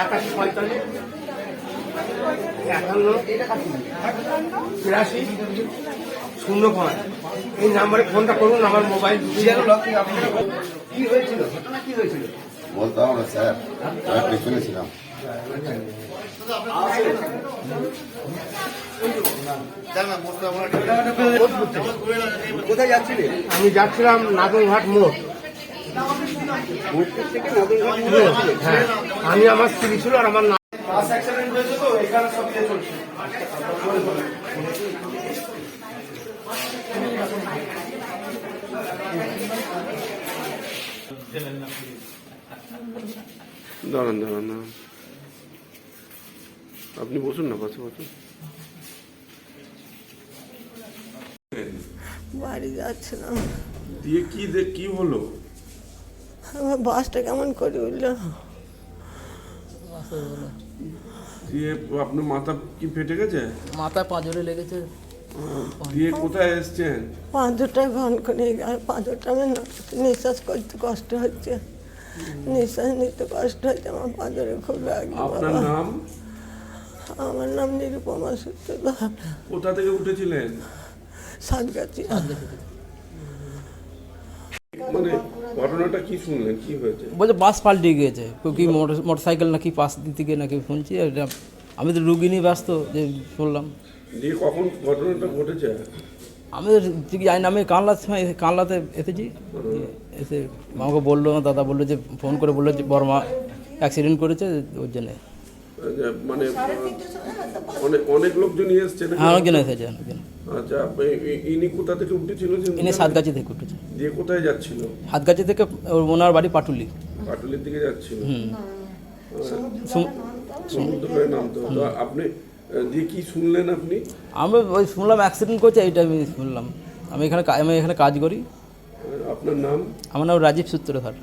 81 45 81 83 05 এই নাম্বারে ফোনটা করুন। আমার মোবাইল কি হয়েছিল, ঘটনা কি হয়েছিল বলতে হবে না স্যার, আমি পেছনে ছিলাম। কোথায় যাচ্ছিলেন? আমি যাচ্ছিলাম নাদনঘাট মোড়। হ্যাঁ, আমি আমার স্ত্রী ছিল আর আমার বাস অ্যাক্সিডেন্ট হয়েছে তো এখানে সব ইয়ে চলছে। দাঁড়ান দাঁড়ান না, আপনি বসুন না, পাশে বসুন। বাড়ি যাচ্ছিলাম, দিয়ে কি হলো? আমার বাসটা কেমন করে উঠলো, দিয়ে আপনার মাথা কি ফেটে গেছে? মাথায় পাঁজরে লেগেছে। দিয়ে কোথায় এসছেন? পাঁচটায় ফোন করে পাঁচটা আমার নিঃশ্বাস করতে কষ্ট হচ্ছে, নিঃশ্বাস নিতে কষ্ট হচ্ছে, আমার পাঁচরে খুব লাগে। আপনার নাম? আমার নাম নিরুপমা সূত্রধর, কোথা থেকে উঠেছিলেন? সাতগাছি। মানে ঘটনাটা কি শুনলেন, কি হয়েছে? বলছে বাস পাল্টে গিয়েছে, কি মোটর সাইকেল নাকি পাশ দিকে নাকি শুনছি। এটা আমি তো রুগী নিয়ে ব্যস্ত, যে শুনলাম। দিয়ে কখন ঘটনাটা ঘটেছে? আমি ঠিক জানি না, আমি কানলাতে এসেছি। এসে আমাকে বললো, দাদা বললো যে ফোন করে বললো যে বর্মা অ্যাক্সিডেন্ট করেছে, ওর জন্যে। মানে অনেক লোকজন এসছেন? হ্যাঁ, অনেকজন এসেছে। আচ্ছা, ইনি কোথা থেকে উঠেছিল? ইনি সাতগাছি থেকে উঠেছে। দিয়ে কোথায় যাচ্ছিল? সাতগাছি থেকে ওনার বাড়ি পাটুলি। পাটুলির দিকে যাচ্ছিল। সমুদ্রের নাম তো আপনি দিয়ে কি শুনলেন আপনি? আমি ওই শুনলাম অ্যাক্সিডেন্ট করছে, এইটা আমি শুনলাম। আমি এখানে কাজ করি। আপনার নাম? আমার নাম রাজীব সূত্রধর।